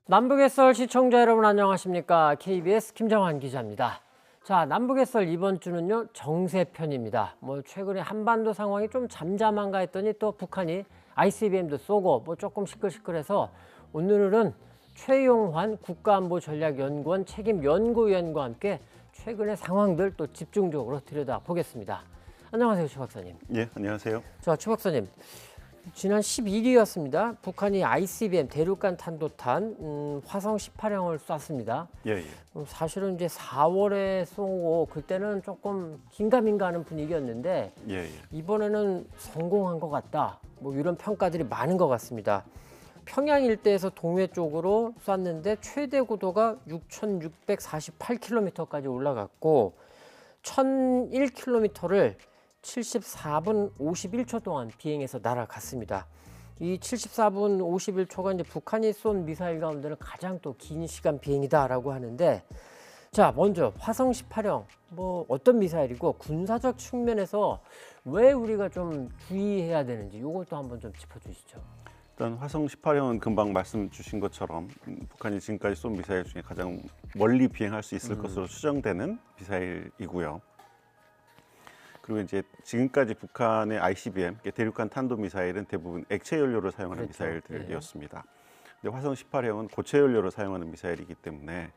남북의 썰 시청자 여러분 안녕하십니까? KBS 김정환 기자입니다. 자, 남북의 썰 이번 주는요 정세편입니다. 최근에 한반도 상황이 좀 잠잠한가 했더니 또 북한이 ICBM도 쏘고 조금 시끌시끌해서 오늘은 최용환 국가안보전략연구원 책임연구위원과 함께 최근의 상황들 또 집중적으로 들여다보겠습니다. 안녕하세요, 최 박사님. 예, 안녕하세요. 자, 최 박사님. 지난 11일이었습니다. 북한이 ICBM 대륙간 탄도탄 화성 18형을 쐈습니다. 예. 사실은 이제 4월에 쏘고 그때는 조금 긴가민가하는 분위기였는데 이번에는 성공한 것 같다. 이런 평가들이 많은 것 같습니다. 평양 일대에서 동해 쪽으로 쐈는데 최대 고도가 6,648km까지 올라갔고 1,001km를 74분 51초 동안 비행해서 날아갔습니다. 이 74분 51초가 이제 북한이 쏜 미사일 가운데는 가장 또 긴 시간 비행이다라고 하는데, 자, 먼저 화성 18형 어떤 미사일이고 군사적 측면에서 왜 우리가 좀 주의해야 되는지 이것도 한번 좀 짚어주시죠. 일단 화성 18형은 금방 말씀 주신 것처럼 북한이 지금까지 쏜 미사일 중에 가장 멀리 비행할 수 있을 것으로 추정되는 미사일이고요. 그리고 이제 지금까지 북한의 ICBM, 대륙간 탄도미사일은 대부분 액체 연료를 사용하는 미사일들이었습니다. 근데 화성 18형은 고체 연료를 사용하는 미사일이기 때문에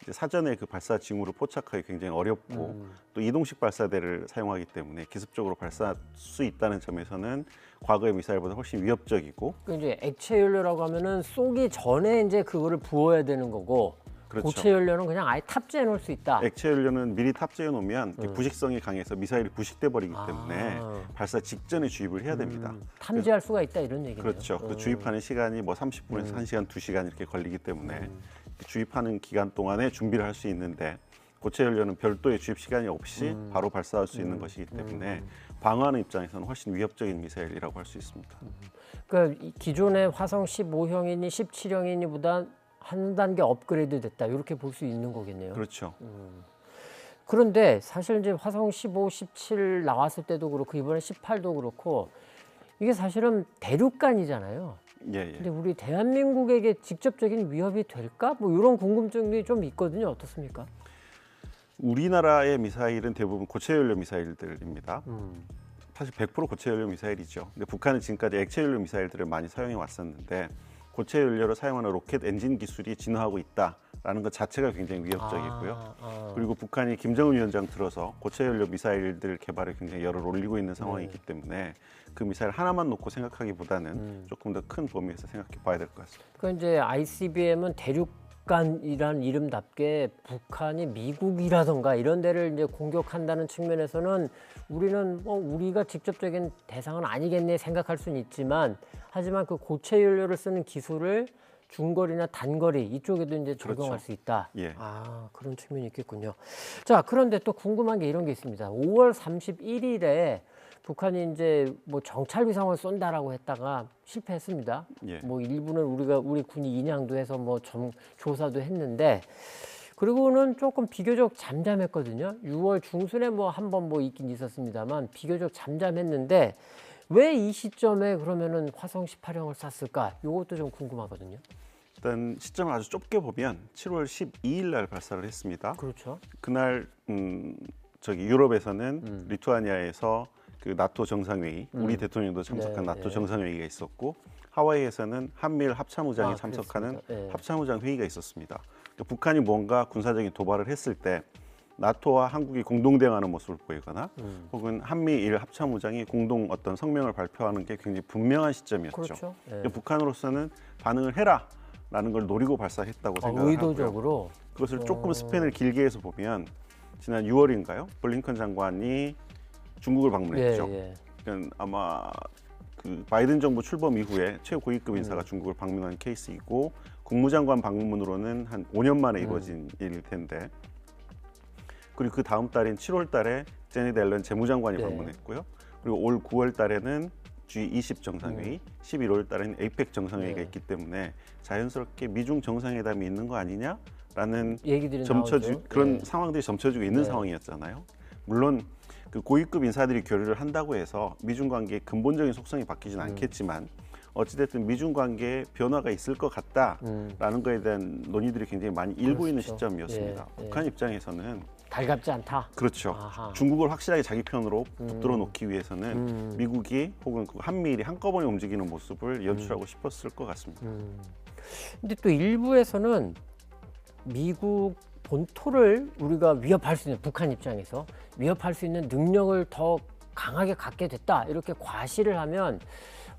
이제 사전에 그 발사 징후를 포착하기 굉장히 어렵고 또 이동식 발사대를 사용하기 때문에 기습적으로 발사할 수 있다는 점에서는 과거의 미사일보다 훨씬 위협적이고. 이제 액체 연료라고 하면은 쏘기 전에 이제 그거를 부어야 되는 거고. 그렇죠. 고체 연료는 그냥 아예 탑재해 놓을 수 있다. 액체 연료는 미리 탑재해 놓으면 부식성이 강해서 미사일이 부식돼 버리기 때문에 발사 직전에 주입을 해야 됩니다. 탐지할 수가 있다 이런 얘기네요. 그렇죠. 그 주입하는 시간이 30분에서 1시간, 2시간 이렇게 걸리기 때문에 주입하는 기간 동안에 준비를 할 수 있는데 고체 연료는 별도의 주입 시간이 없이 바로 발사할 수 있는 것이기 때문에 방어하는 입장에서는 훨씬 위협적인 미사일이라고 할 수 있습니다. 그러니까 기존의 화성 15형이니 17형이니보다 한 단계 업그레이드 됐다 이렇게 볼 수 있는 거겠네요. 그렇죠. 그런데 사실 이제 화성 15, 17 나왔을 때도 그렇고 이번에 18도 그렇고 이게 사실은 대륙간이잖아요. 근데 우리 대한민국에게 직접적인 위협이 될까? 이런 궁금증이 좀 있거든요. 어떻습니까? 우리나라의 미사일은 대부분 고체 연료 미사일들입니다. 사실 100% 고체 연료 미사일이죠. 근데 북한은 지금까지 액체 연료 미사일들을 많이 사용해 왔었는데 고체 연료를 사용하는 로켓 엔진 기술이 진화하고 있다라는 것 자체가 굉장히 위협적이고요. 그리고 북한이 김정은 위원장 들어서 고체 연료 미사일들 개발에 굉장히 열을 올리고 있는 상황이기 때문에 그 미사일 하나만 놓고 생각하기보다는 조금 더 큰 범위에서 생각해 봐야 될 것 같습니다. 그 이제 ICBM은 대륙간이란 이름답게 북한이 미국이라던가 이런 데를 이제 공격한다는 측면에서는 우리는 우리가 직접적인 대상은 아니겠네 생각할 수는 있지만 하지만 그 고체 연료를 쓰는 기술을 중거리나 단거리 이쪽에도 이제 적용할 수 있다. 그런 측면이 있겠군요. 자, 그런데 또 궁금한 게 이런 게 있습니다. 5월 31일에 북한이 이제 정찰 위성을 쏜다라고 했다가 실패했습니다. 일부는 우리 군이 인양도 해서 조사도 했는데 그리고는 조금 비교적 잠잠했거든요. 6월 중순에 한 번 있긴 있었습니다만 비교적 잠잠했는데 왜 이 시점에 그러면은 화성 18형을 쐈을까? 이것도 좀 궁금하거든요. 일단 시점을 아주 좁게 보면 7월 12일 날 발사를 했습니다. 그렇죠. 그날 유럽에서는 리투아니아에서 그 나토 정상회의, 우리 대통령도 참석한 나토 정상회의가 있었고 하와이에서는 한미일 합참의장이 참석하는 합참의장 회의가 있었습니다. 그러니까 북한이 뭔가 군사적인 도발을 했을 때 나토와 한국이 공동 대응하는 모습을 보이거나 혹은 한미일 합참의장이 공동 어떤 성명을 발표하는 게 굉장히 분명한 시점이었죠. 그렇죠. 북한으로서는 반응을 해라라는 걸 노리고 발사했다고 생각하고요. 의도적으로. 그것을 조금 스팬을 길게 해서 보면 지난 6월인가요? 블링컨 장관이 중국을 방문했죠. 그러니까 아마 그 바이든 정부 출범 이후에 최고위급 인사가 중국을 방문한 케이스이고 국무장관 방문으로는 한 5년 만에 이루어진 일일 텐데 그리고 그 다음 달인 7월 달에 제니 델런 재무장관이 방문했고요. 그리고 올 9월 달에는 G20 정상회의, 11월 달에는 에이펙 정상회의가 있기 때문에 자연스럽게 미중 정상회담이 있는 거 아니냐? 라는 얘기들이 점쳐주 나오죠. 그런 네. 상황들이 점쳐지고 있는 네. 상황이었잖아요. 물론 그 고위급 인사들이 교류를 한다고 해서 미중 관계의 근본적인 속성이 바뀌지는 않겠지만 어찌됐든 미중 관계에 변화가 있을 것 같다라는 거에 대한 논의들이 굉장히 많이 일고 있는 그렇죠. 시점이었습니다. 예, 예. 북한 입장에서는 달갑지 않다. 그렇죠. 아하. 중국을 확실하게 자기 편으로 붙들어 놓기 위해서는 미국이 혹은 그 한미일이 한꺼번에 움직이는 모습을 연출하고 싶었을 것 같습니다. 근데 또 일부에서는 미국 본토를 우리가 위협할 수 있는 북한 입장에서 위협할 수 있는 능력을 더 강하게 갖게 됐다 이렇게 과시를 하면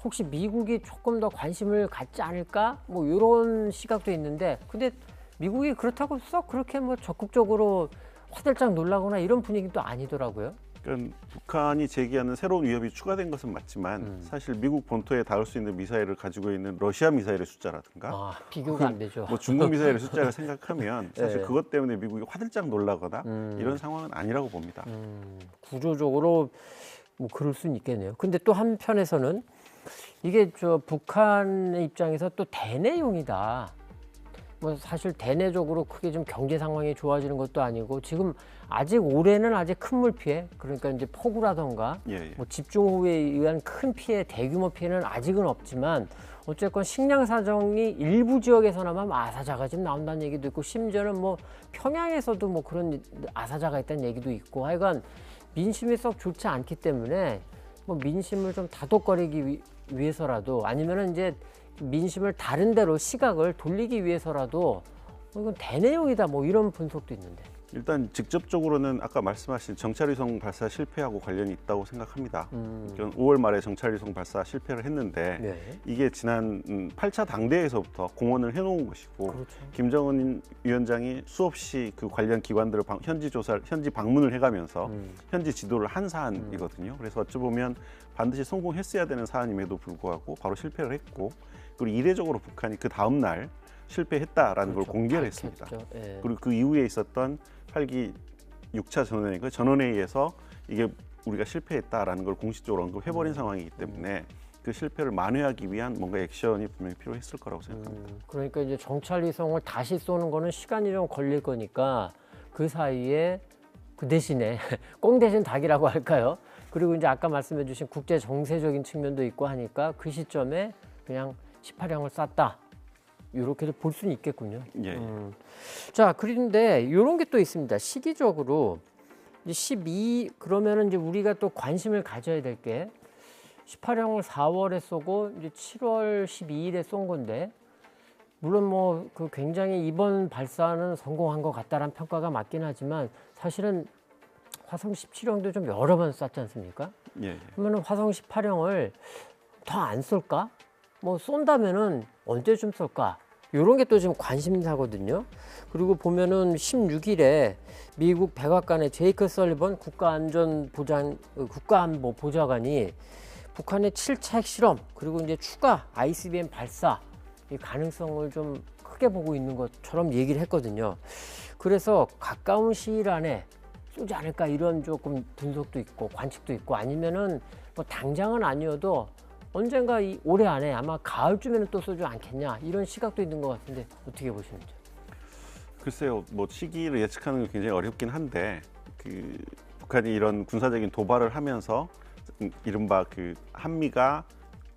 혹시 미국이 조금 더 관심을 갖지 않을까 뭐 이런 시각도 있는데 근데 미국이 그렇다고 썩 그렇게 뭐 적극적으로 화들짝 놀라거나 이런 분위기도 아니더라고요. 그러니까 북한이 제기하는 새로운 위협이 추가된 것은 맞지만 사실 미국 본토에 닿을 수 있는 미사일을 가지고 있는 러시아 미사일의 숫자라든가 아, 비교가 안 되죠. 뭐 중국 미사일의 숫자를 생각하면 사실 네. 그것 때문에 미국이 화들짝 놀라거나 이런 상황은 아니라고 봅니다. 구조적으로 뭐 그럴 수는 있겠네요. 근데 또 한편에서는 이게 저 북한의 입장에서 또 대내용이다. 뭐 사실 대내적으로 크게 좀 경제 상황이 좋아지는 것도 아니고 지금 아직 올해는 아직 큰 물 피해 그러니까 이제 폭우라던가 예, 예. 뭐 집중호우에 의한 큰 피해 대규모 피해는 아직은 없지만 어쨌건 식량 사정이 일부 지역에서나마 아사자가 지금 나온다는 얘기도 있고 심지어는 뭐 평양에서도 뭐 그런 아사자가 있다는 얘기도 있고 하여간 민심이 썩 좋지 않기 때문에 뭐 민심을 좀 다독거리기 위해서라도 아니면은 이제 민심을 다른 데로 시각을 돌리기 위해서라도 이건 대내용이다 뭐 이런 분석도 있는데. 일단 직접적으로는 아까 말씀하신 정찰위성 발사 실패하고 관련이 있다고 생각합니다. 5월 말에 정찰위성 발사 실패를 했는데 네. 이게 지난 8차 당대에서부터 공언을 해놓은 것이고 그렇죠. 김정은 위원장이 수없이 그 관련 기관들을 현지 방문을 해가면서 현지 지도를 한 사안이거든요. 그래서 어찌 보면 반드시 성공했어야 되는 사안임에도 불구하고 바로 실패를 했고 그리고 이례적으로 북한이 그 다음 날 실패했다라는 그렇죠. 걸 공개를 했습니다. 예. 그리고 그 이후에 있었던 8기 6차 전원회, 그 전원회의에서 이게 우리가 실패했다라는 걸 공식적으로 언급해버린 상황이기 때문에 그 실패를 만회하기 위한 뭔가 액션이 분명히 필요했을 거라고 생각합니다. 그러니까 이제 정찰위성을 다시 쏘는 거는 시간이 좀 걸릴 거니까 그 사이에 그 대신에 꽁 대신 닭이라고 할까요? 그리고 이제 아까 말씀해주신 국제 정세적인 측면도 있고 하니까 그 시점에 그냥 18형을 쐈다. 이렇게도 볼 수는 있겠군요. 예. 자, 그런데 이런 게 또 있습니다. 시기적으로 이제 그러면은 이제 우리가 또 관심을 가져야 될 게 18형을 4월에 쏘고 이제 7월 12일에 쏜 건데 물론 뭐 그 굉장히 이번 발사는 성공한 것 같다라는 평가가 맞긴 하지만 사실은 화성 17형도 좀 여러 번 쐈지 않습니까? 예. 그러면 화성 18형을 더 안 쏠까? 뭐 쏜다면은 언제쯤 쏠까? 이런 게 또 지금 관심사거든요. 그리고 보면은 16일에 미국 백악관의 제이크 설리번 국가안보보좌관이 북한의 7차 핵실험 그리고 이제 추가 ICBM 발사 이 가능성을 좀 크게 보고 있는 것처럼 얘기를 했거든요. 그래서 가까운 시일 안에 쏘지 않을까 이런 조금 분석도 있고 관측도 있고 아니면은 뭐 당장은 아니어도 언젠가 이 올해 안에 아마 가을쯤에는 또 쏘지 않겠냐 이런 시각도 있는 것 같은데 어떻게 보시는지? 글쎄요, 뭐 시기를 예측하는 게 굉장히 어렵긴 한데 그 북한이 이런 군사적인 도발을 하면서 이른바 그 한미가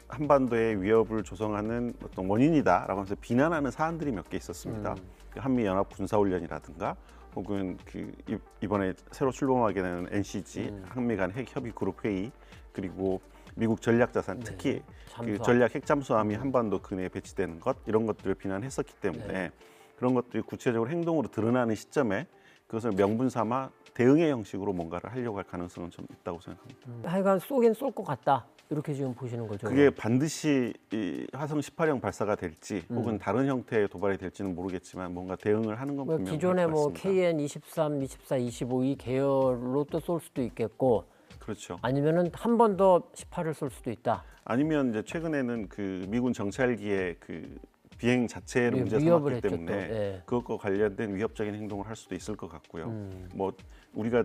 한반도의 위협을 조성하는 어떤 원인이다라고 하면서 비난하는 사안들이 몇 개 있었습니다. 그 한미 연합 군사 훈련이라든가 혹은 그 이번에 새로 출범하게 되는 NCG 한미 간 핵 협의 그룹 회의 그리고 미국 전략 자산 특히 그 전략 핵 잠수함이 한반도 근해에 배치되는 것 이런 것들을 비난했었기 때문에 그런 것들이 구체적으로 행동으로 드러나는 시점에 그것을 명분 삼아 대응의 형식으로 뭔가를 하려고 할 가능성은 좀 있다고 생각합니다. 하여간 쏘긴 쏠 것 같다 이렇게 지금 보시는 거죠? 그게 반드시 이 화성 18형 발사가 될지 혹은 다른 형태의 도발이 될지는 모르겠지만 뭔가 대응을 하는 건 뭐 분명할 기존에 것 뭐 같습니다. KN 23, 24, 25이 계열로 또 쏠 수도 있겠고 그렇죠. 아니면은 한 번 더 18을 쏠 수도 있다. 아니면 이제 최근에는 그 미군 정찰기의 그 비행 자체를 예, 문제 위협을 삼았기 했죠, 때문에 또. 예. 그것과 관련된 위협적인 행동을 할 수도 있을 것 같고요. 뭐 우리가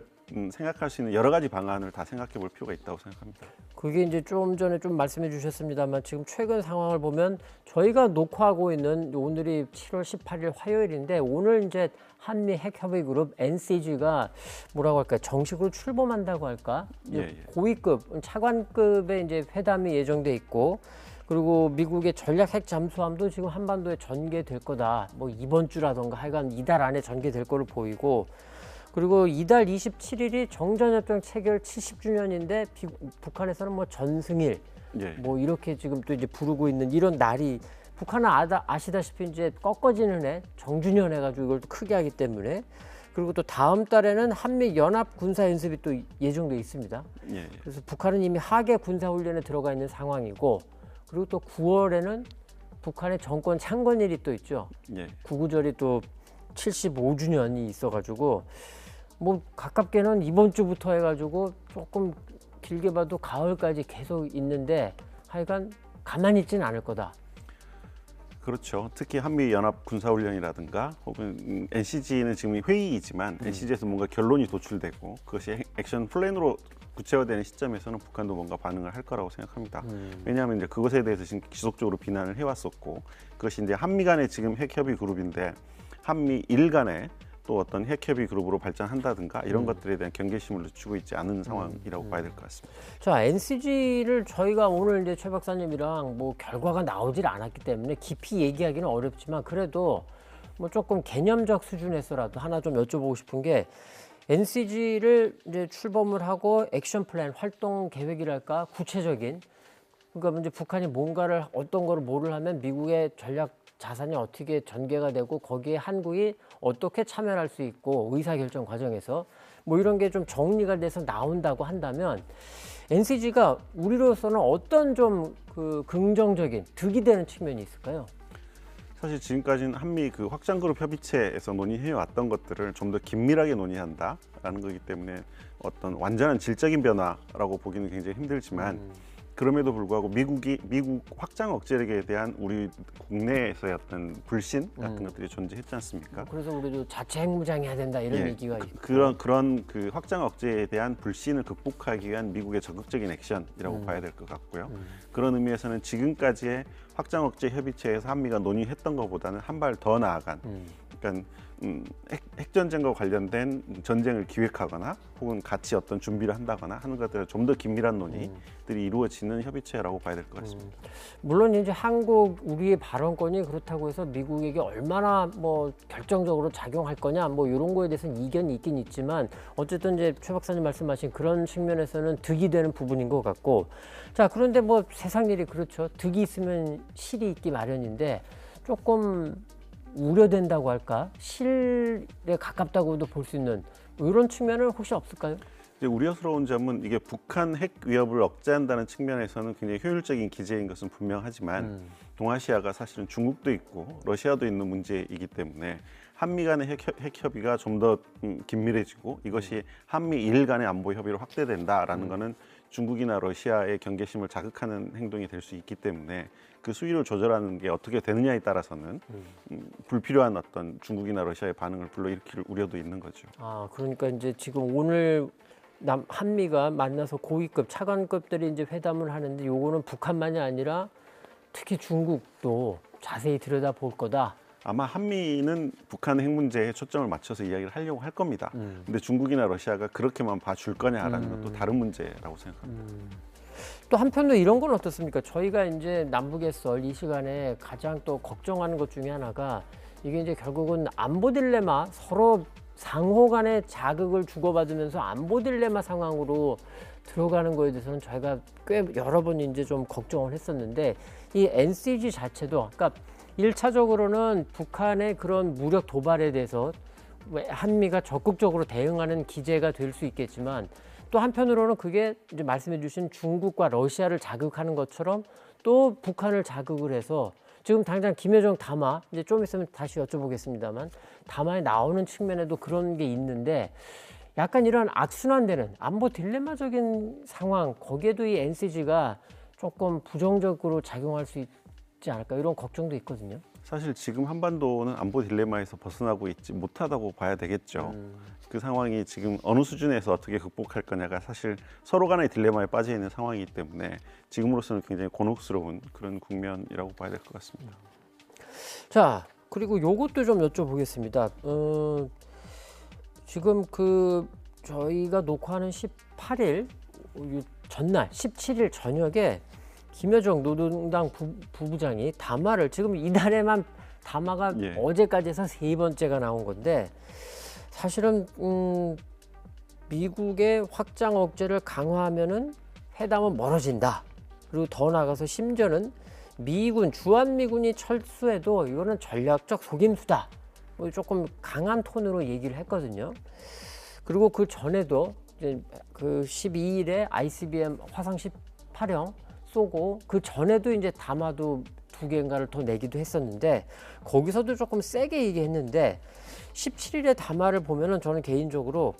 생각할 수 있는 여러 가지 방안을 다 생각해 볼 필요가 있다고 생각합니다. 그게 이제 좀 전에 좀 말씀해 주셨습니다만 지금 최근 상황을 보면 저희가 녹화하고 있는 오늘이 7월 18일 화요일인데 오늘 이제 한미 핵협의그룹 NCG가 뭐라고 할까요? 정식으로 출범한다고 할까? 이제 예. 고위급, 차관급의 이제 회담이 예정돼 있고 그리고 미국의 전략 핵 잠수함도 지금 한반도에 전개될 거다. 뭐 이번 주라던가 하여간 이달 안에 전개될 거로 보이고 그리고 이달 27일이 정전협정 체결 70주년인데 북한에서는 뭐 전승일 예. 뭐 이렇게 지금 또 이제 부르고 있는 이런 날이 북한은 아시다시피 이제 꺾어지는 해 정주년 해가지고 이걸 또 크게 하기 때문에 그리고 또 다음 달에는 한미 연합 군사 연습이 또 예정돼 있습니다. 예. 그래서 북한은 이미 하계 군사 훈련에 들어가 있는 상황이고 그리고 또 9월에는 북한의 정권 창건일이 또 있죠. 예. 구구절이 또 75주년이 있어가지고 뭐 가깝게는 이번 주부터 해가지고 조금 길게 봐도 가을까지 계속 있는데 하여간 가만히 있지는 않을 거다. 그렇죠. 특히 한미 연합 군사훈련이라든가 혹은 NCG는 지금 회의이지만 NCG에서 뭔가 결론이 도출되고 그것이 액션 플랜으로 구체화되는 시점에서는 북한도 뭔가 반응을 할 거라고 생각합니다. 왜냐하면 이제 그것에 대해서 지금 지속적으로 비난을 해왔었고 그것이 이제 한미 간의 지금 핵협의 그룹인데 한미 일 간에 또 어떤 핵협의 그룹으로 발전한다든가 이런 것들에 대한 경계심을 늦추고 있지 않은 상황이라고 봐야 될 것 같습니다. 자, NCG를 저희가 오늘 이제 최 박사님이랑 뭐 결과가 나오질 않았기 때문에 깊이 얘기하기는 어렵지만 그래도 뭐 조금 개념적 수준에서라도 하나 좀 여쭤보고 싶은 게 NCG를 이제 출범을 하고 액션 플랜, 활동 계획이랄까 구체적인 그러니까 이제 북한이 뭔가를 어떤 거를 뭐를 하면 미국의 전략 자산이 어떻게 전개가 되고 거기에 한국이 어떻게 참여할 수 있고 의사결정 과정에서 뭐 이런 게 좀 정리가 돼서 나온다고 한다면 NCG가 우리로서는 어떤 좀 그 긍정적인 득이 되는 측면이 있을까요? 사실 지금까지는 한미 그 확장그룹 협의체에서 논의해 왔던 것들을 좀 더 긴밀하게 논의한다라는 거기 때문에 어떤 완전한 질적인 변화라고 보기는 굉장히 힘들지만 그럼에도 불구하고 미국 확장 억제력에 대한 우리 국내에서의 어떤 불신 같은 것들이 존재했지 않습니까? 그래서 우리도 자체 핵무장해야 된다 이런 얘기가 있고 그런 그 확장 억제에 대한 불신을 극복하기 위한 미국의 적극적인 액션이라고 봐야 될 것 같고요. 그런 의미에서는 지금까지의 확장 억제 협의체에서 한미가 논의했던 것보다는 한 발 더 나아간 그러니까 핵전쟁과 관련된 전쟁을 기획하거나 혹은 같이 어떤 준비를 한다거나 하는 것들을 좀 더 긴밀한 논의들이 이루어지는 협의체라고 봐야 될 것 같습니다. 물론 이제 한국 우리의 발언권이 그렇다고 해서 미국에게 얼마나 뭐 결정적으로 작용할 거냐 뭐 이런 거에 대해서는 이견이 있긴 있지만 어쨌든 이제 최 박사님 말씀하신 그런 측면에서는 득이 되는 부분인 것 같고 자 그런데 뭐 세상 일이 그렇죠. 득이 있으면 실이 있기 마련인데 조금 우려된다고 할까 실에 가깝다고도 볼 수 있는 뭐 이런 측면은 혹시 없을까요? 이제 우려스러운 점은 이게 북한 핵 위협을 억제한다는 측면에서는 굉장히 효율적인 기제인 것은 분명하지만 동아시아가 사실은 중국도 있고 러시아도 있는 문제이기 때문에 한미 간의 핵 협의가 좀 더 긴밀해지고 이것이 한미 일 간의 안보 협의로 확대된다라는 것은 중국이나 러시아의 경계심을 자극하는 행동이 될 수 있기 때문에 그 수위를 조절하는 게 어떻게 되느냐에 따라서는 불필요한 어떤 중국이나 러시아의 반응을 불러일으킬 우려도 있는 거죠. 아 그러니까 이제 지금 오늘 한미가 만나서 고위급 차관급들이 이제 회담을 하는데 요거는 북한만이 아니라 특히 중국도 자세히 들여다볼 거다. 아마 한미는 북한 핵 문제에 초점을 맞춰서 이야기를 하려고 할 겁니다. 근데 중국이나 러시아가 그렇게만 봐줄 거냐라는 건 또 다른 문제라고 생각합니다. 또 한편으로 이런 건 어떻습니까? 저희가 이제 남북의 썰 이 시간에 가장 또 걱정하는 것 중에 하나가 이게 이제 결국은 안보 딜레마 서로 상호 간의 자극을 주고받으면서 안보 딜레마 상황으로 들어가는 거에 대해서는 저희가 꽤 여러 번 이제 좀 걱정을 했었는데 이 NCG 자체도 그러니까 1차적으로는 북한의 그런 무력 도발에 대해서 한미가 적극적으로 대응하는 기제가 될 수 있겠지만 또 한편으로는 그게 이제 말씀해 주신 중국과 러시아를 자극하는 것처럼 또 북한을 자극을 해서 지금 당장 김여정 담화 이제 좀 있으면 다시 여쭤보겠습니다만 담화에 나오는 측면에도 그런 게 있는데 약간 이런 악순환되는 안보 딜레마적인 상황 거기에도 이 NCG가 조금 부정적으로 작용할 수 있지 않을까 이런 걱정도 있거든요. 사실 지금 한반도는 안보 딜레마에서 벗어나고 있지 못하다고 봐야 되겠죠. 그 상황이 지금 어느 수준에서 어떻게 극복할 거냐가 사실 서로 간의 딜레마에 빠져 있는 상황이기 때문에 지금으로서는 굉장히 곤혹스러운 그런 국면이라고 봐야 될 것 같습니다. 자, 그리고 요것도 좀 여쭤보겠습니다. 지금 저희가 녹화하는 18일 전날 17일 저녁에 김여정 노동당 부부장이 담화를 지금 이날에만 담화가 예. 어제까지 해서 3번째가 나온 건데 사실은 미국의 확장 억제를 강화하면은 회담은 멀어진다. 그리고 더 나아가서 심지어는 미군 주한미군이 철수해도 이거는 전략적 속임수다. 뭐 조금 강한 톤으로 얘기를 했거든요. 그리고 그 전에도 이제 그 12일에 ICBM 화성 18형 쏘고 그 전에도 이제 담화도 2개인가를 더 내기도 했었는데 거기서도 조금 세게 얘기했는데 17일에 담화를 보면은 저는 개인적으로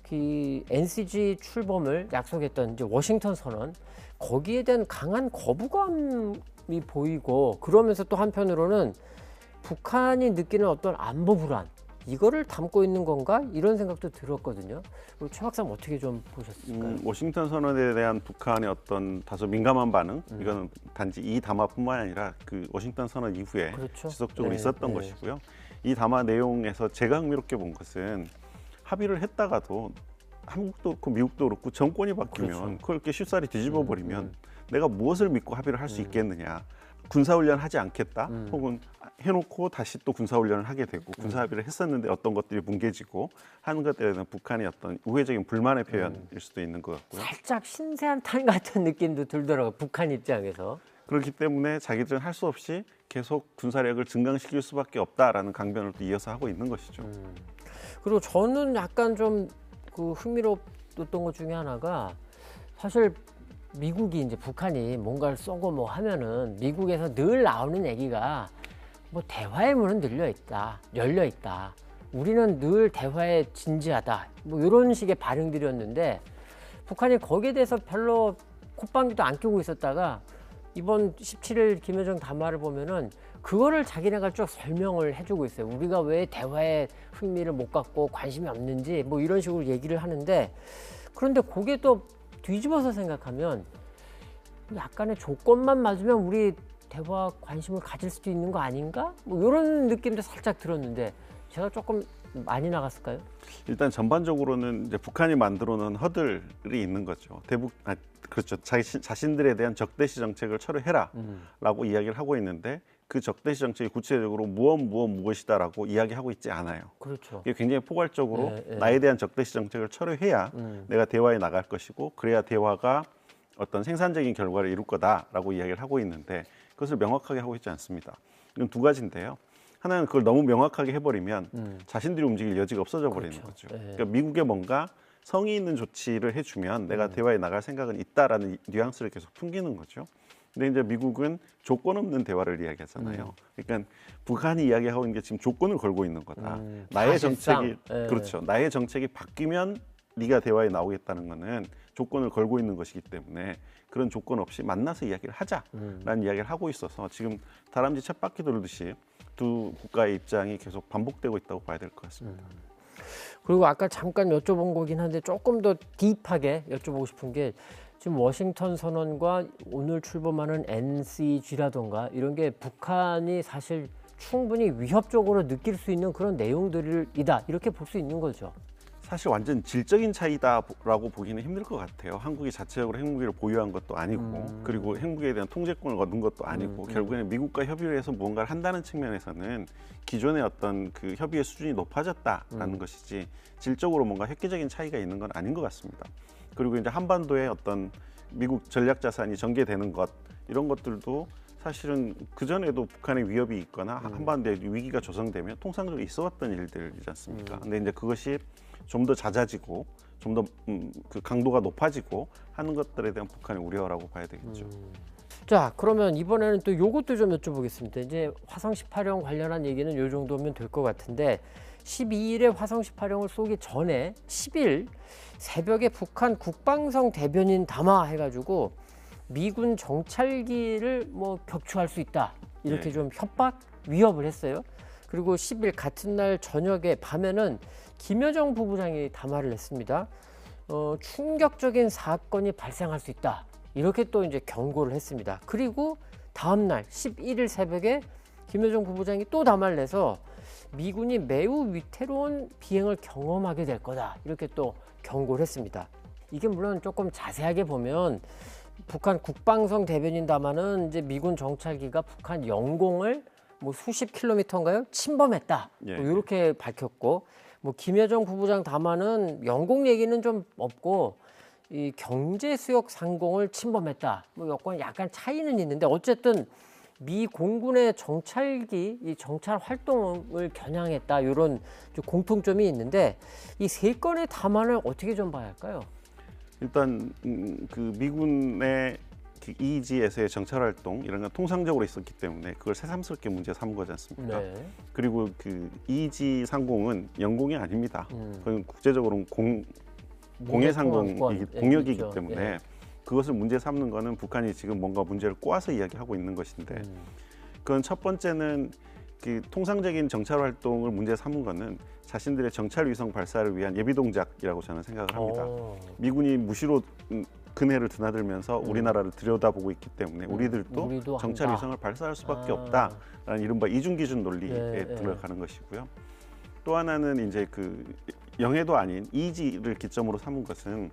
그 NCG 출범을 약속했던 이제 워싱턴 선언 거기에 대한 강한 거부감이 보이고 그러면서 또 한편으로는 북한이 느끼는 어떤 안보 불안 이거를 담고 있는 건가 이런 생각도 들었거든요. 최 박사님 어떻게 좀 보셨을까요? 워싱턴 선언에 대한 북한의 어떤 다소 민감한 반응 이거는 단지 이 담화뿐만 아니라 그 워싱턴 선언 이후에 그렇죠. 지속적으로 네, 있었던 네. 것이고요. 이 담화 내용에서 제가 흥미롭게 본 것은 합의를 했다가도 한국도 그렇고 미국도 그렇고 정권이 바뀌면 그렇죠. 그걸 이렇게 쉽사리 뒤집어 버리면 내가 무엇을 믿고 합의를 할 수 있겠느냐. 군사훈련 하지 않겠다 혹은 해놓고 다시 또 군사훈련을 하게 되고 군사합의를 했었는데 어떤 것들이 뭉개지고 하는 것들에 대한 북한의 어떤 우회적인 불만의 표현일 수도 있는 것 같고요. 살짝 신세한탄 같은 느낌도 들더라고요. 북한 입장에서. 그렇기 때문에 자기들은 할 수 없이 계속 군사력을 증강시킬 수밖에 없다라는 강변을 또 이어서 하고 있는 것이죠. 그리고 저는 약간 좀 그 흥미로웠던 것 중에 하나가 사실 미국이 이제 북한이 뭔가를 쏘고 뭐 하면은 미국에서 늘 나오는 얘기가 뭐 대화의 문은 열려 있다. 우리는 늘 대화에 진지하다. 뭐 이런 식의 반응들이었는데 북한이 거기에 대해서 별로 콧방귀도 안 뀌고 있었다가 이번 17일 김여정 담화를 보면은 그거를 자기네가 쭉 설명을 해주고 있어요. 우리가 왜 대화에 흥미를 못 갖고 관심이 없는지 뭐 이런 식으로 얘기를 하는데 그런데 그게 또 뒤집어서 생각하면 약간의 조건만 맞으면 우리 대화 관심을 가질 수도 있는 거 아닌가? 뭐 이런 느낌도 살짝 들었는데 제가 조금 많이 나갔을까요? 일단 전반적으로는 이제 북한이 만들어 놓은 허들이 있는 거죠. 그렇죠. 자신들에 대한 적대시 정책을 철회해라라고 이야기를 하고 있는데 그 적대시 정책이 구체적으로 무엇이다라고 이야기하고 있지 않아요. 그렇죠. 이게 굉장히 포괄적으로 네. 나에 대한 적대시 정책을 철회해야 내가 대화에 나갈 것이고 그래야 대화가 어떤 생산적인 결과를 이룰 거다라고 이야기를 하고 있는데 그것을 명확하게 하고 있지 않습니다. 이건 두 가지인데요. 하나는 그걸 너무 명확하게 해버리면 자신들이 움직일 여지가 없어져 버리는 그렇죠. 거죠. 네. 그러니까 미국에 뭔가 성의 있는 조치를 해주면 내가 대화에 나갈 생각은 있다라는 뉘앙스를 계속 풍기는 거죠. 근데 이제 미국은 조건 없는 대화를 이야기하잖아요. 그러니까 북한이 이야기하고 있는 게 지금 조건을 걸고 있는 거다. 나의 사실상, 정책이 예. 그렇죠. 나의 정책이 바뀌면 네가 대화에 나오겠다는 거는 조건을 걸고 있는 것이기 때문에 그런 조건 없이 만나서 이야기를 하자라는 이야기를 하고 있어서 지금 다람쥐 쳇바퀴 돌듯이 두 국가의 입장이 계속 반복되고 있다고 봐야 될 것 같습니다. 그리고 아까 잠깐 여쭤본 거긴 한데 조금 더 딥하게 여쭤보고 싶은 게 지금 워싱턴 선언과 오늘 출범하는 NCG라던가 이런 게 북한이 사실 충분히 위협적으로 느낄 수 있는 그런 내용들이다 이렇게 볼 수 있는 거죠. 사실 완전 질적인 차이다라고 보기는 힘들 것 같아요. 한국이 자체적으로 핵무기를 보유한 것도 아니고 그리고 핵무기에 대한 통제권을 얻은 것도 아니고 결국에는 미국과 협의를 해서 무언가를 한다는 측면에서는 기존의 어떤 그 협의의 수준이 높아졌다라는 것이지 질적으로 뭔가 획기적인 차이가 있는 건 아닌 것 같습니다. 그리고 이제 한반도의 어떤 미국 전략 자산이 전개되는 것 이런 것들도 사실은 그 전에도 북한의 위협이 있거나 한반도에 위기가 조성되면 통상적으로 있어왔던 일들이지 않습니까? 근데 이제 그것이 좀 더 잦아지고 좀 더 그 강도가 높아지고 하는 것들에 대한 북한의 우려라고 봐야 되겠죠. 자, 그러면 이번에는 또 요것도 좀 여쭤보겠습니다. 이제 화성 18형 관련한 얘기는 요 정도면 될 것 같은데 12일에 화성 18형을 쏘기 전에 10일 새벽에 북한 국방성 대변인 담화해가지고 미군 정찰기를 뭐 격추할 수 있다 이렇게 예. 좀 협박 위협을 했어요. 그리고 10일 같은 날 저녁에 밤에는 김여정 부부장이 담화를 냈습니다. 충격적인 사건이 발생할 수 있다. 이렇게 또 이제 경고를 했습니다. 그리고 다음 날 11일 새벽에 김여정 부부장이 또 담화를 내서 미군이 매우 위태로운 비행을 경험하게 될 거다. 이렇게 또 경고를 했습니다. 이게 물론 조금 자세하게 보면 북한 국방성 대변인 담화는 이제 미군 정찰기가 북한 영공을 뭐 수십 킬로미터인가요? 침범했다. 예. 뭐 이렇게 밝혔고 뭐 김여정 부부장 담화는 영공 얘기는 좀 없고 이 경제 수역 상공을 침범했다. 뭐 여건 약간 차이는 있는데 어쨌든 미 공군의 정찰기, 이 정찰 활동을 겨냥했다. 이런 좀 공통점이 있는데 이 세 건의 담화를 어떻게 좀 봐야 할까요? 일단 그 미군의 그 EEG에서의 정찰 활동 이런 건 통상적으로 있었기 때문에 그걸 새삼스럽게 문제 삼은 거지 않습니까? 네. 그리고 그 EEG 상공은 영공이 아닙니다. 그건 국제적으로 공해 상공이기 공역이기 있죠. 때문에 예. 그것을 문제 삼는 거는 북한이 지금 뭔가 문제를 꼬아서 이야기하고 있는 것인데 그건 첫 번째는 그 통상적인 정찰 활동을 문제 삼은 거는 자신들의 정찰 위성 발사를 위한 예비 동작이라고 저는 생각을 합니다. 미군이 무시로 근해를 드나들면서 우리나라를 들여다보고 있기 때문에 우리도 우리도 정찰 한다. 위성을 발사할 수밖에 없다라는 이른바 이중 기준 논리에 예, 들어가는 것이고요. 또 하나는 이제 그 영해도 아닌 EEG를 기점으로 삼은 것은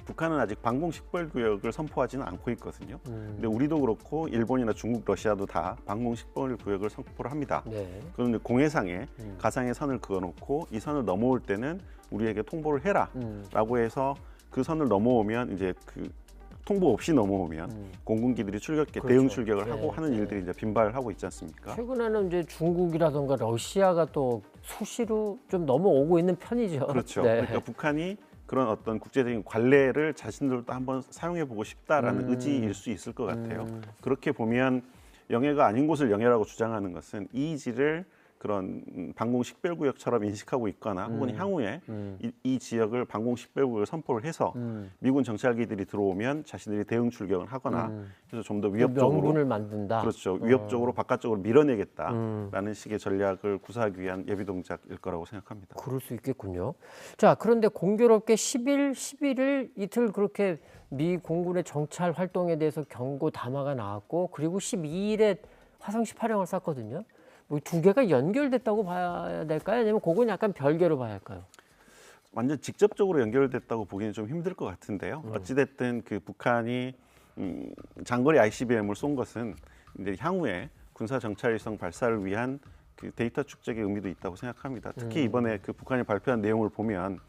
북한은 아직 방공 식별 구역을 선포하지는 않고 있거든요. 근데 우리도 그렇고 일본이나 중국, 러시아도 다 방공 식별 구역을 선포를 합니다. 네. 그런데 공해상에 가상의 선을 그어놓고 이 선을 넘어올 때는 우리에게 통보를 해라라고 해서 그 선을 넘어오면 이제 그 통보 없이 넘어오면 공군기들이 출격해 그렇죠. 대응 출격을 네, 하고 하는 네. 일들이 이제 빈발하고 있지 않습니까? 최근에는 이제 중국이라든가 러시아가 또 수시로 좀 넘어오고 있는 편이죠. 그렇죠. 네. 그러니까 북한이 그런 어떤 국제적인 관례를 자신들도 한번 사용해보고 싶다라는 의지일 수 있을 것 같아요. 그렇게 보면 영해가 아닌 곳을 영해라고 주장하는 것은 EEG를 그런 방공 식별구역처럼 인식하고 있거나 혹은 향후에 이 지역을 방공 식별구역을 선포를 해서 미군 정찰기들이 들어오면 자신들이 대응 출격을 하거나 그래서 좀 더 위협적으로 명분을 만든다. 그렇죠. 위협적으로 바깥쪽으로 밀어내겠다라는 식의 전략을 구사하기 위한 예비 동작일 거라고 생각합니다. 그럴 수 있겠군요. 자, 그런데 공교롭게 10일, 11일 이틀 그렇게 미 공군의 정찰 활동에 대해서 경고 담화가 나왔고 그리고 12일에 화성 18형을 쐈거든요. 뭐 두 개가 연결됐다고 봐야 될까요? 아니면 그건 약간 별개로 봐야 할까요? 완전 직접적으로 연결됐다고 보기는 좀 힘들 것 같은데요. 어찌됐든 그 북한이 장거리 ICBM을 쏜 것은 이제 향후에 군사 정찰 위성 발사를 위한 그 데이터 축적의 의미도 있다고 생각합니다. 특히 이번에 그 북한이 발표한 내용을 보면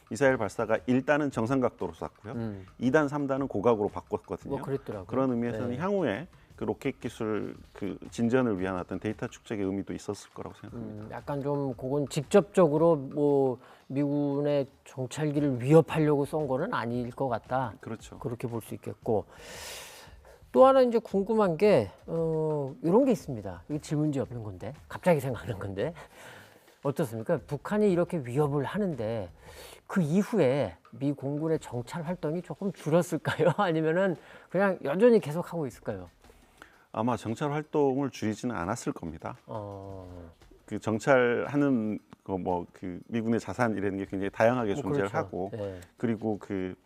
미사일 발사가 1단은 정상 각도로 쐈고요. 2단, 3단은 고각으로 바꿨거든요. 뭐 그랬더라고요. 그런 의미에서는 네. 향후에 그 로켓 기술 그 진전을 위한 어떤 데이터 축적의 의미도 있었을 거라고 생각합니다. 약간 좀 그건 직접적으로 뭐 미군의 정찰기를 위협하려고 쏜 거는 아닐 것 같다. 그렇죠. 그렇게 볼 수 있겠고 또 하나 이제 궁금한 게 이런 게 있습니다. 이게 질문지 없는 건데 갑자기 생각난 건데 어떻습니까? 북한이 이렇게 위협을 하는데 그 이후에 미 공군의 정찰 활동이 조금 줄었을까요? 아니면은 그냥 여전히 계속하고 있을까요? 아마 정찰 활동을 줄이지는 않았을 겁니다. 어, 그 정찰하는 그 미군의 자산이라는 게 굉장히 다양하게 존재를 그렇죠. 하고 예. 그리고 그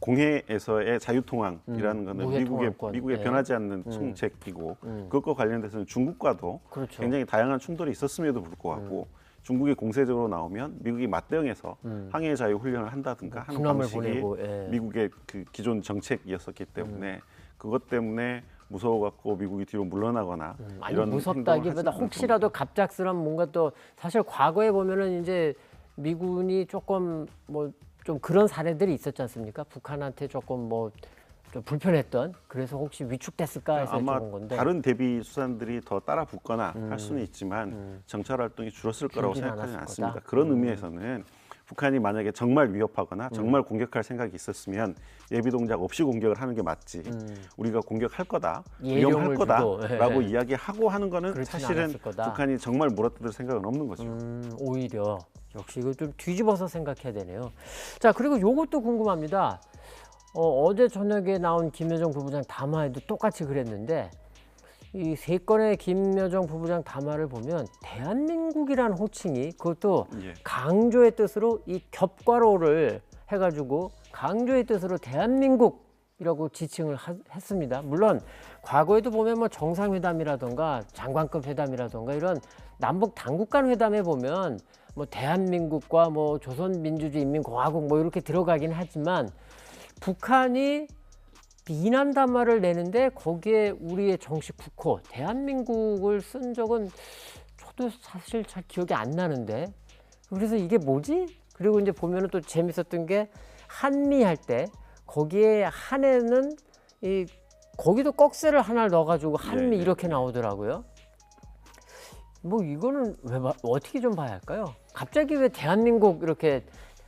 공해에서의 자유통항이라는 거는 무해 미국의 통항권. 미국의 예. 변하지 않는 정책이고 그것과 관련돼서는 중국과도 그렇죠. 굉장히 다양한 충돌이 있었음에도 불구하고 중국이 공세적으로 나오면 미국이 맞대응해서 항해 자유 훈련을 한다든가 하는 군함을 방식이 보내고, 예. 미국의 그 기존 정책이었었기 때문에 그것 때문에 무서워갖고 미국이 뒤로 물러나거나 아니 이런 무섭다기보다 행동을 혹시라도 갑작스런 뭔가 또 사실 과거에 보면은 이제 미군이 조금 뭐 좀 그런 사례들이 있었지 않습니까? 북한한테 조금 뭐 좀 불편했던 그래서 혹시 위축됐을까 해서 아마 여쭤본 건데 다른 대비 수산들이 더 따라 붙거나 할 수는 있지만 정찰 활동이 줄었을 거라고 줄지는 생각하지는 않았을 않습니다. 거다? 그런 의미에서는 북한이 만약에 정말 위협하거나 정말 공격할 생각이 있었으면 예비 동작 없이 공격을 하는 게 맞지. 우리가 공격할 거다, 위험할 예령을 거다라고 주고, 예. 이야기하고 하는 거는 그렇진 사실은 않았을 거다. 북한이 정말 물어뜯을 생각은 없는 거죠. 오히려 역시 이거 좀 뒤집어서 생각해야 되네요. 자, 그리고 요것도 궁금합니다. 어제 저녁에 나온 김여정 부부장 담화에도 똑같이 그랬는데 이 세 건의 김여정 부부장 담화를 보면 대한민국이라는 호칭이 그것도 예. 강조의 뜻으로 이 겹괄호를 해가지고 강조의 뜻으로 대한민국이라고 지칭을 했습니다. 물론 과거에도 보면 뭐 정상회담이라던가 장관급 회담이라던가 이런 남북 당국 간 회담에 보면 뭐 대한민국과 뭐 조선민주주의인민공화국 뭐 이렇게 들어가긴 하지만 북한이 비난 담화를 내는데 거기에 우리의 정식 국호 대한민국을 쓴 적은 저도 사실 잘 기억이 안 나는데 그래서 이게 뭐지? 그리고 이제 보면은 또 재밌었던 게 한미 할 때 거기에 한에는 이 거기도 꺽쇠를 하나 넣어가지고 한미 예, 예. 이렇게 나오더라고요. 뭐 이거는 왜 어떻게 좀 봐야 할까요? 갑자기 왜 대한민국 이렇게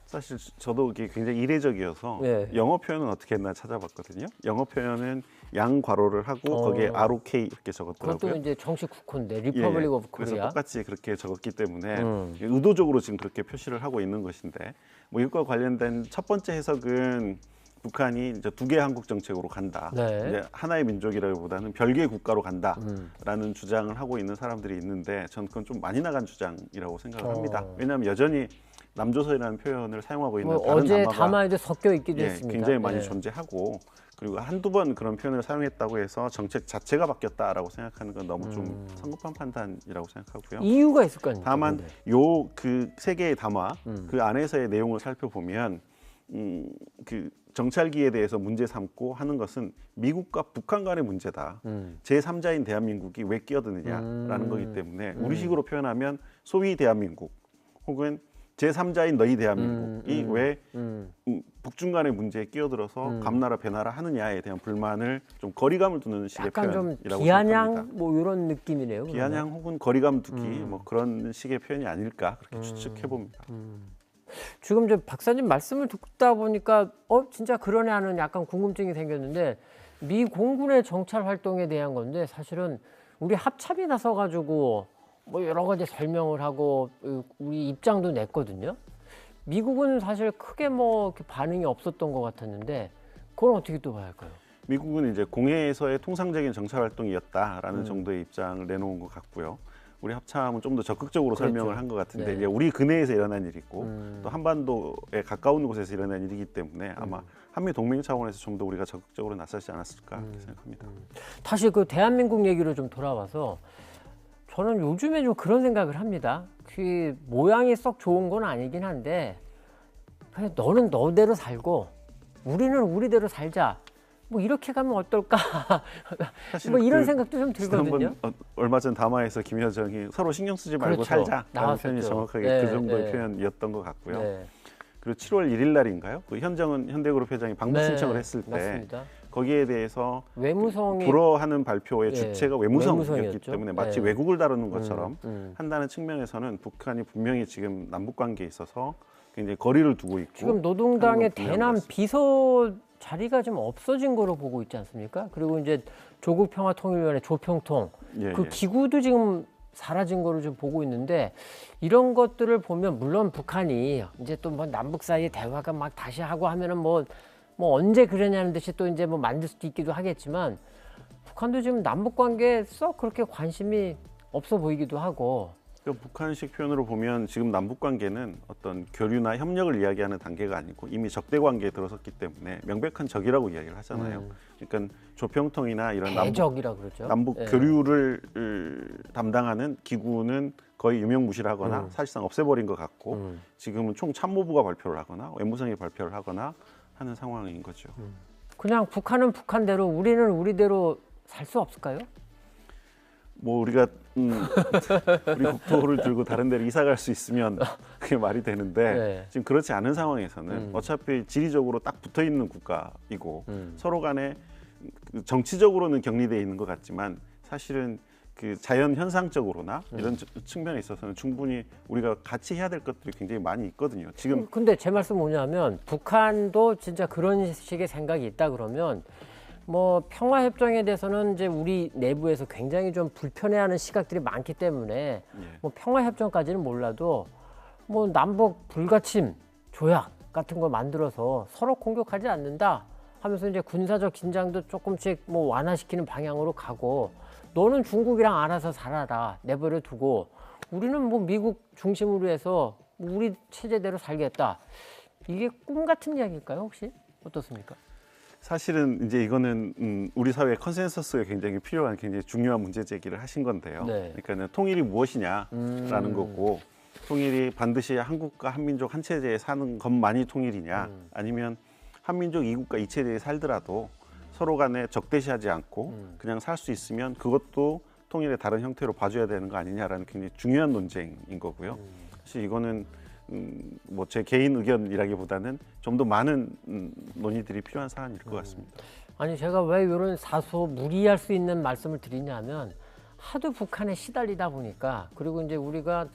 사실 저도 이게 굉장히 이례적이어서 네. 영어 표현은 어떻게 했나 찾아봤거든요. 영어 표현은 양 괄호를 하고 거기에 ROK 이렇게 적었더라고요. 그것도 이제 정식 국호인데 리퍼블릭 오브 그래서 코리아. 똑같이 그렇게 적었기 때문에 의도적으로 지금 그렇게 표시를 하고 있는 것인데 뭐 이것과 관련된 첫 번째 해석은 북한이 이제 두 개의 한국 정책으로 간다. 네. 이제 하나의 민족이라기보다는 별개의 국가로 간다라는 주장을 하고 있는 사람들이 있는데 저는 그건 좀 많이 나간 주장이라고 생각을 합니다. 왜냐하면 여전히 남조선이라는 표현을 사용하고 있는 뭐 다른 어제 담화가 담화에도 섞여 있기도 했습니다. 굉장히 많이 네. 존재하고 그리고 한두 번 그런 표현을 사용했다고 해서 정책 자체가 바뀌었다라고 생각하는 건 너무 좀 성급한 판단이라고 생각하고요. 이유가 있을 거 아닙니까? 다만 근데. 요 그 세 개의 담화 그 안에서의 내용을 살펴보면 그 정찰기에 대해서 문제 삼고 하는 것은 미국과 북한 간의 문제다. 제3자인 대한민국이 왜 끼어드느냐라는 거기 때문에 우리식으로 표현하면 소위 대한민국 혹은 제3자인 너희 대한민국이 왜 북중 간의 문제에 끼어들어서 감나라 배나라 하느냐에 대한 불만을 좀 거리감을 두는 식의 약간 좀 표현이라고 비아냥 생각합니다. 뭐 이런 느낌이네요. 비아냥 혹은 거리감 두기 뭐 그런 식의 표현이 아닐까 그렇게 추측해 봅니다. 지금 저 박사님 말씀을 듣다 보니까 진짜 그러네 하는 약간 궁금증이 생겼는데 미 공군의 정찰 활동에 대한 건데 사실은 우리 합참이 나서 가지고 뭐 여러 가지 설명을 하고 우리 입장도 냈거든요. 미국은 사실 크게 뭐 이렇게 반응이 없었던 것 같았는데 그건 어떻게 또 봐야 할까요? 미국은 이제 공해에서의 통상적인 정찰 활동이었다라는 정도의 입장을 내놓은 것 같고요. 우리 합참은 좀 더 적극적으로 그렇죠. 설명을 한 것 같은데 네. 이제 우리 근해에서 일어난 일이고 또 한반도에 가까운 곳에서 일어난 일이기 때문에 아마 한미 동맹 차원에서 좀 더 우리가 적극적으로 나서지 않았을까 그렇게 생각합니다. 다시 그 대한민국 얘기로 좀 돌아와서 저는 요즘에 좀 그런 생각을 합니다. 그 모양이 썩 좋은 건 아니긴 한데 그냥 너는 너대로 살고 우리는 우리대로 살자. 뭐 이렇게 가면 어떨까? 사실 뭐 이런 그 생각도 좀 들거든요. 지난번 얼마 전 담화에서 김여정이 서로 신경 쓰지 말고 그렇죠. 살자라는 나왔었죠. 표현이 정확하게 네, 그 정도의 네. 표현이었던 것 같고요. 네. 그리고 7월 1일 날인가요? 그 현대그룹 회장이 방북 네, 신청을 했을 때 맞습니다. 거기에 대해서 외무성이 불어하는 발표의 예, 주체가 외무성이었기 외무성이었죠. 때문에 마치 예. 외국을 다루는 것처럼 음. 한다는 측면에서는 북한이 분명히 지금 남북 관계에 있어서 굉장히 거리를 두고 있고 지금 노동당의 하는 건 분명한 대남 것 같습니다. 비서 자리가 좀 없어진 거로 보고 있지 않습니까? 그리고 이제 조국평화통일위원회 조평통 예, 그 예. 기구도 지금 사라진 거로 좀 보고 있는데 이런 것들을 보면 물론 북한이 이제 또 뭐 남북 사이에 대화가 막 다시 하고 하면은 뭐 언제 그러냐는 듯이 또 이제 뭐 만들 수도 있기도 하겠지만 북한도 지금 남북 관계에 썩 그렇게 관심이 없어 보이기도 하고 그러니까 북한식 표현으로 보면 지금 남북 관계는 어떤 교류나 협력을 이야기하는 단계가 아니고 이미 적대 관계에 들어섰기 때문에 명백한 적이라고 이야기를 하잖아요. 그러니까 조평통이나 이런 대적이라 그러죠. 남북 예. 교류를 담당하는 기구는 거의 유명무실하거나 사실상 없애버린 것 같고 지금은 총참모부가 발표를 하거나 외무성이 발표를 하거나 하는 상황인 거죠. 그냥 북한은 북한대로 우리는 우리대로 살 수 없을까요? 뭐 우리가 우리 국토를 들고 다른 데로 이사 갈 수 있으면 그게 말이 되는데 네. 지금 그렇지 않은 상황에서는 어차피 지리적으로 딱 붙어 있는 국가이고 서로 간에 정치적으로는 격리되어 있는 것 같지만 사실은 그 자연 현상적으로나 이런 측면에 있어서는 충분히 우리가 같이 해야 될 것들이 굉장히 많이 있거든요. 지금 근데 제 말씀 뭐냐면 북한도 진짜 그런 식의 생각이 있다 그러면 뭐 평화협정에 대해서는 이제 우리 내부에서 굉장히 좀 불편해하는 시각들이 많기 때문에 뭐 평화협정까지는 몰라도 뭐 남북 불가침 조약 같은 걸 만들어서 서로 공격하지 않는다 하면서 이제 군사적 긴장도 조금씩 뭐 완화시키는 방향으로 가고 너는 중국이랑 알아서 살아라 내버려 두고 우리는 뭐 미국 중심으로 해서 우리 체제대로 살겠다. 이게 꿈 같은 이야기일까요, 혹시? 어떻습니까? 사실은 이제 이거는 우리 사회의 컨센서스가 굉장히 필요한 굉장히 중요한 문제 제기를 하신 건데요. 네. 그러니까는 통일이 무엇이냐라는 거고 통일이 반드시 한국과 한민족 한 체제에 사는 것만이 통일이냐 아니면 한민족 이국가 이 체제에 살더라도 서로 간에 적대시하지 않고 그냥 살 수 있으면 그것도 통일의 다른 형태로 봐줘야 되는 거 아니냐라는 굉장히 중요한 논쟁인 거고요. 사실 이거는 뭐 제 개인 의견이라기보다는 좀 더 많은 논의들이 필요한 사안일 것 같습니다. 아니 제가 왜 이런 사소 무리할 수 있는 말씀을 드리냐면 하도 북한에 시달리다 보니까 그리고 이제 우리가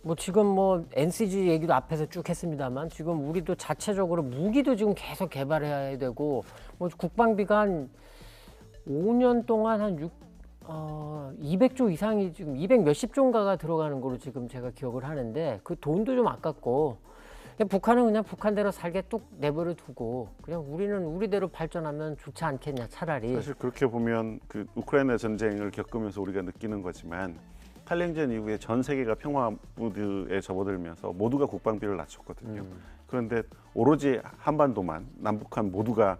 뭐 지금 뭐 NCG 얘기도 앞에서 쭉 했습니다만 지금 우리도 자체적으로 무기도 지금 계속 개발해야 되고 뭐 국방비가 한 5년 동안 한 200조 이상이 지금 200 몇십 조인가가 들어가는 걸로 지금 제가 기억을 하는데 그 돈도 좀 아깝고 그냥 북한은 그냥 북한대로 살게 뚝 내버려 두고 그냥 우리는 우리대로 발전하면 좋지 않겠냐 차라리. 사실 그렇게 보면 그 우크라이나 전쟁을 겪으면서 우리가 느끼는 거지만 탈냉전 이후에 전 세계가 평화 무드에 접어들면서 모두가 국방비를 낮췄거든요. 그런데 오로지 한반도만 남북한 모두가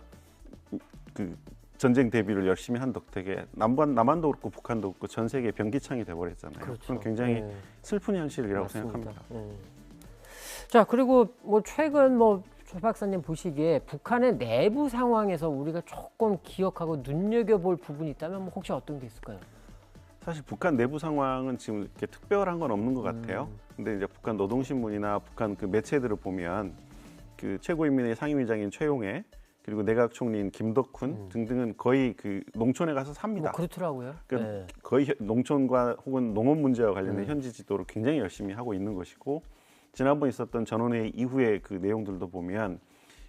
그 전쟁 대비를 열심히 한 덕택에 남한도 그렇고 북한도 그렇고 전 세계 변기창이 돼버렸잖아요. 그렇죠. 그건 굉장히 슬픈 현실이라고 맞습니다. 생각합니다. 자 그리고 뭐 최근 뭐 조 박사님 보시기에 북한의 내부 상황에서 우리가 조금 기억하고 눈여겨볼 부분이 있다면 뭐 혹시 어떤 게 있을까요? 사실 북한 내부 상황은 지금 이렇게 특별한 건 없는 것 같아요. 근데 이제 북한 노동신문이나 북한 그 매체들을 보면 그 최고인민회 상임위장인 최용해 그리고 내각 총리인 김덕훈 등등은 거의 그 농촌에 가서 삽니다. 뭐 그렇더라고요. 그러니까 네. 거의 농촌과 혹은 농업 문제와 관련된 현지 지도를 굉장히 열심히 하고 있는 것이고 지난번 있었던 전원회의 이후의 그 내용들도 보면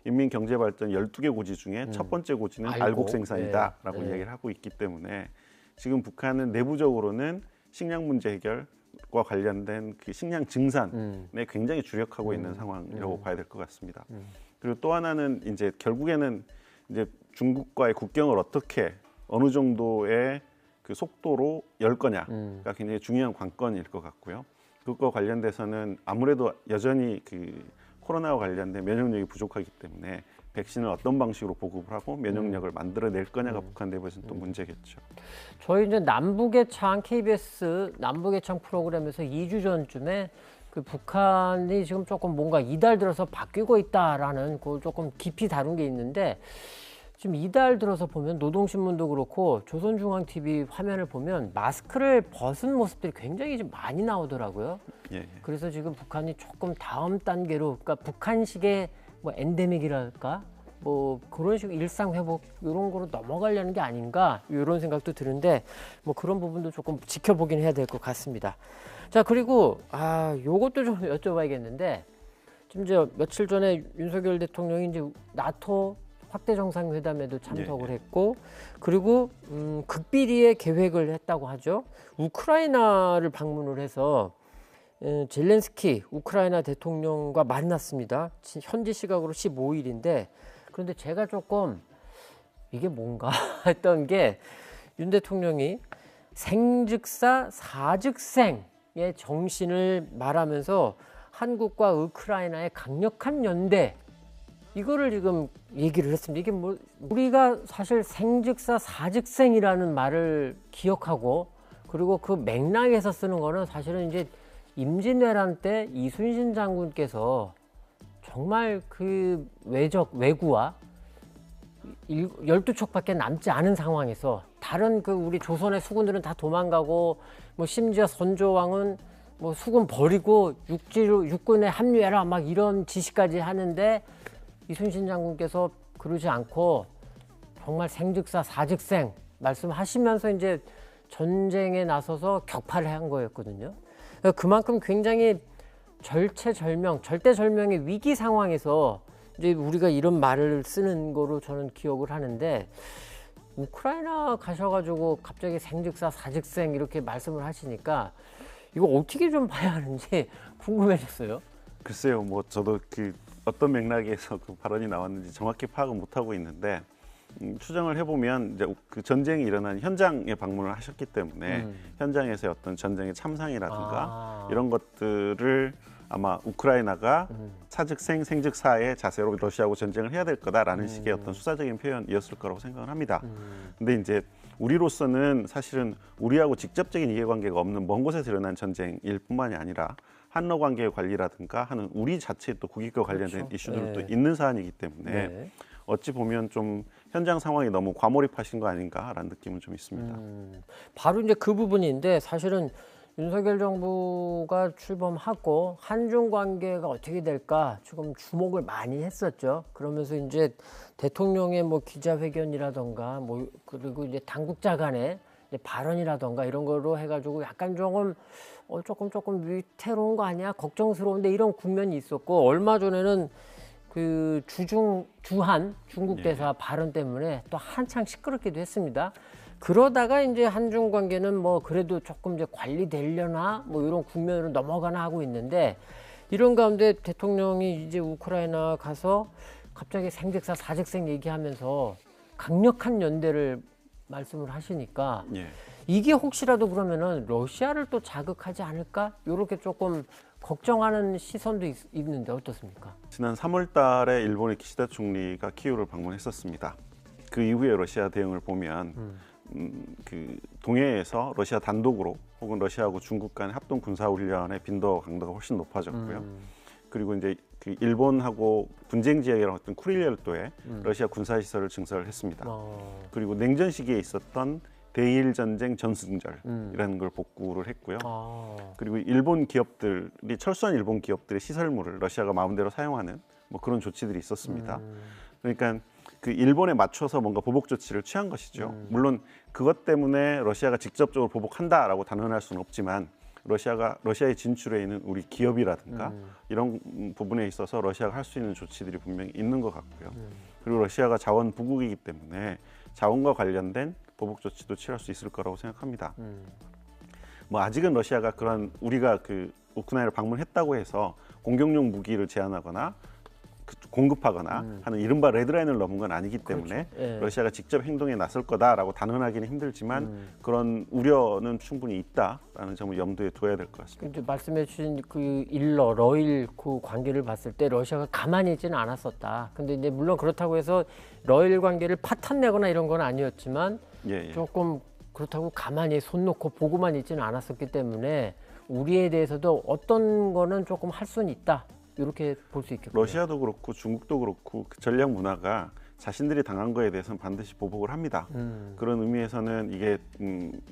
인민경제발전 12개 고지 중에 첫 번째 고지는 알곡 생산이다라고 네. 이야기를 하고 있기 때문에 지금 북한은 내부적으로는 식량 문제 해결과 관련된 그 식량 증산에 굉장히 주력하고 있는 상황이라고 봐야 될 것 같습니다. 그리고 또 하나는 이제 결국에는 이제 중국과의 국경을 어떻게 어느 정도의 그 속도로 열 거냐가 굉장히 중요한 관건일 것 같고요. 그것과 관련돼서는 아무래도 여전히 그 코로나와 관련된 면역력이 부족하기 때문에 백신을 어떤 방식으로 보급을 하고 면역력을 만들어낼 거냐가 북한 내부에서는 또 문제겠죠. 저희 이제 남북의 창 KBS 남북의 창 프로그램에서 2주 전쯤에 그 북한이 지금 조금 뭔가 이달 들어서 바뀌고 있다라는 그 조금 깊이 다룬 게 있는데 지금 이달 들어서 보면 노동신문도 그렇고 조선중앙TV 화면을 보면 마스크를 벗은 모습들이 굉장히 좀 많이 나오더라고요. 예. 그래서 지금 북한이 조금 다음 단계로 그러니까 북한식의 뭐 엔데믹이랄까 뭐 그런 식으로 일상 회복 이런 거로 넘어가려는 게 아닌가 이런 생각도 드는데 뭐 그런 부분도 조금 지켜보긴 해야 될 것 같습니다. 자 그리고 요것도 좀 여쭤봐야겠는데 지금 이제 며칠 전에 윤석열 대통령이 이제 나토 확대 정상회담에도 참석을 했고 그리고 극비리의 계획을 했다고 하죠. 우크라이나를 방문을 해서 젤렌스키 우크라이나 대통령과 만났습니다. 현지 시각으로 15일인데 그런데 제가 조금 이게 뭔가 했던 게 윤 대통령이 생즉사 사즉생의 정신을 말하면서 한국과 우크라이나의 강력한 연대 이거를 지금 얘기를 했습니다. 이게 뭐 우리가 사실 생즉사 사즉생이라는 말을 기억하고 그리고 그 맥락에서 쓰는 거는 사실은 이제 임진왜란 때 이순신 장군께서 정말 그 왜구와 12척밖에 남지 않은 상황에서 다른 그 우리 조선의 수군들은 다 도망가고 뭐 심지어 선조왕은 뭐 수군 버리고 육군에 합류해라 막 이런 지시까지 하는데 이순신 장군께서 그러지 않고 정말 생즉사 사즉생 말씀하시면서 이제 전쟁에 나서서 격파를 한 거였거든요. 그만큼 굉장히 절대절명의 위기 상황에서 이제 우리가 이런 말을 쓰는 거로 저는 기억을 하는데 우크라이나 가셔가지고 갑자기 생즉사 사즉생 이렇게 말씀을 하시니까 이거 어떻게 좀 봐야 하는지 궁금해졌어요. 글쎄요, 뭐 저도 그 어떤 맥락에서 그 발언이 나왔는지 정확히 파악은 못하고 있는데 추정을 해보면 이제 그 전쟁이 일어난 현장에 방문을 하셨기 때문에 현장에서의 어떤 전쟁의 참상이라든가 이런 것들을 아마 우크라이나가 사즉생 생즉사의 자세로 러시아하고 전쟁을 해야 될 거다라는 식의 어떤 수사적인 표현이었을 거라고 생각을 합니다. 근데 이제 우리로서는 사실은 우리하고 직접적인 이해관계가 없는 먼 곳에서 일어난 전쟁일 뿐만이 아니라 한러 관계의 관리라든가 하는 우리 자체의 또 국익과 관련된 그렇죠. 이슈들도 네. 있는 사안이기 때문에 네. 어찌 보면 좀 현장 상황이 너무 과몰입하신 거 아닌가라는 느낌은 좀 있습니다. 바로 이제 그 부분인데 사실은 윤석열 정부가 출범하고 한중 관계가 어떻게 될까 지금 주목을 많이 했었죠. 그러면서 이제 대통령의 뭐 기자회견이라던가 뭐 그리고 이제 당국자 간의 이제 발언이라던가 이런 거로 해가지고 약간 조금 위태로운 거 아니야? 걱정스러운데 이런 국면이 있었고 얼마 전에는 그 주한 중국 대사 발언 때문에 또 한창 시끄럽기도 했습니다. 그러다가 이제 한중 관계는 뭐 그래도 조금 이제 관리되려나 뭐 이런 국면으로 넘어가나 하고 있는데 이런 가운데 대통령이 이제 우크라이나 가서 갑자기 생즉사 사즉생 얘기하면서 강력한 연대를 말씀을 하시니까 예. 이게 혹시라도 그러면은 러시아를 또 자극하지 않을까? 이렇게 조금 걱정하는 시선도 있는데 어떻습니까? 지난 3월 달에 일본의 기시다 총리가 키이우를 방문했었습니다. 그 이후에 러시아 대응을 보면 그 동해에서 러시아 단독으로 혹은 러시아하고 중국 간의 합동 군사 훈련의 빈도와 강도가 훨씬 높아졌고요. 그리고 이제 그 일본하고 분쟁 지역이라고 했던 쿠릴 열도에 러시아 군사 시설을 증설을 했습니다. 그리고 냉전 시기에 있었던 대일 전쟁 전승절이라는 걸 복구를 했고요. 그리고 일본 기업들이 철수한 일본 기업들의 시설물을 러시아가 마음대로 사용하는 뭐 그런 조치들이 있었습니다. 그러니까 그 일본에 맞춰서 뭔가 보복 조치를 취한 것이죠. 물론 그것 때문에 러시아가 직접적으로 보복한다라고 단언할 수는 없지만 러시아에 진출해 있는 우리 기업이라든가 이런 부분에 있어서 러시아가 할 수 있는 조치들이 분명히 있는 것 같고요. 그리고 러시아가 자원 부국이기 때문에 자원과 관련된 보복 조치도 취할 수 있을 거라고 생각합니다. 뭐 아직은 러시아가 그런 우리가 그 우크라이나를 방문했다고 해서 공격용 무기를 제한하거나 공급하거나 하는 이른바 레드라인을 넘은 건 아니기 때문에 그렇죠. 예. 러시아가 직접 행동에 나설 거다라고 단언하기는 힘들지만 그런 우려는 충분히 있다라는 점을 염두에 둬야 될 것 같습니다. 근데 말씀해주신 그 러일 그 관계를 봤을 때 러시아가 가만히 있지는 않았었다. 근데 이제 물론 그렇다고 해서 러일 관계를 파탄내거나 이런 건 아니었지만 예. 조금 그렇다고 가만히 손 놓고 보고만 있지는 않았었기 때문에 우리에 대해서도 어떤 거는 조금 할 수는 있다. 이렇게 볼 수 있겠군요. 러시아도 그렇고 중국도 그렇고 그 전략 문화가 자신들이 당한 거에 대해서는 반드시 보복을 합니다. 그런 의미에서는 이게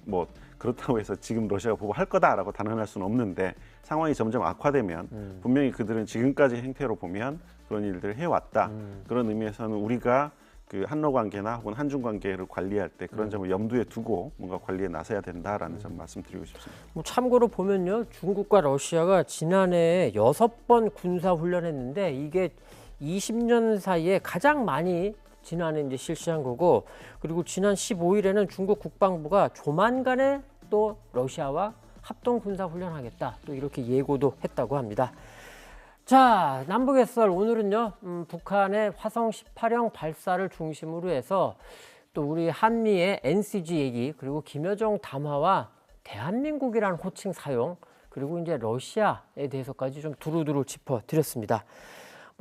뭐 그렇다고 해서 지금 러시아가 보복할 거다라고 단언할 수는 없는데 상황이 점점 악화되면 분명히 그들은 지금까지 행태로 보면 그런 일들을 해왔다. 그런 의미에서는 우리가 그 한러 관계나 혹은 한중 관계를 관리할 때 그런 점을 염두에 두고 뭔가 관리에 나서야 된다라는 점 말씀드리고 싶습니다. 뭐 참고로 보면요, 중국과 러시아가 지난해 6번 군사 훈련했는데 이게 20년 사이에 가장 많이 지난해 이제 실시한 거고, 그리고 지난 15일에는 중국 국방부가 조만간에 또 러시아와 합동 군사 훈련하겠다 또 이렇게 예고도 했다고 합니다. 자, 남북의 썰 오늘은요, 북한의 화성 18형 발사를 중심으로 해서 또 우리 한미의 NCG 얘기, 그리고 김여정 담화와 대한민국이라는 호칭 사용, 그리고 이제 러시아에 대해서까지 좀 두루두루 짚어드렸습니다.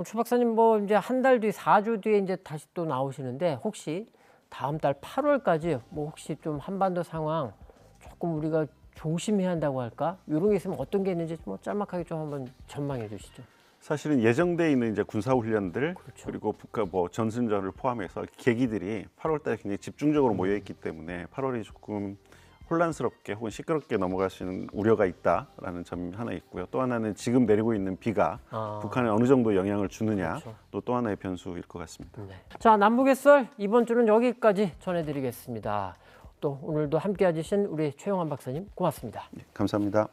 최 박사님 뭐 이제 한 달 뒤, 4주 뒤에 이제 다시 또 나오시는데 혹시 다음 달 8월까지 뭐 혹시 좀 한반도 상황 조금 우리가 조심해야 한다고 할까? 이런 게 있으면 어떤 게 있는지 뭐 짤막하게 좀 한번 전망해 주시죠. 사실은 예정돼 있는 이제 군사 훈련들 그렇죠. 그리고 북한 뭐 전승전을 포함해서 계기들이 8월달에 굉장히 집중적으로 모여 있기 때문에 8월이 조금 혼란스럽게 혹은 시끄럽게 넘어갈 수 있는 우려가 있다라는 점이 하나 있고요. 또 하나는 지금 내리고 있는 비가 북한에 어느 정도 영향을 주느냐 그렇죠. 또 하나의 변수일 것 같습니다. 네. 자, 남북의 썰 이번 주는 여기까지 전해드리겠습니다. 또 오늘도 함께 해주신 우리 최영환 박사님 고맙습니다. 감사합니다.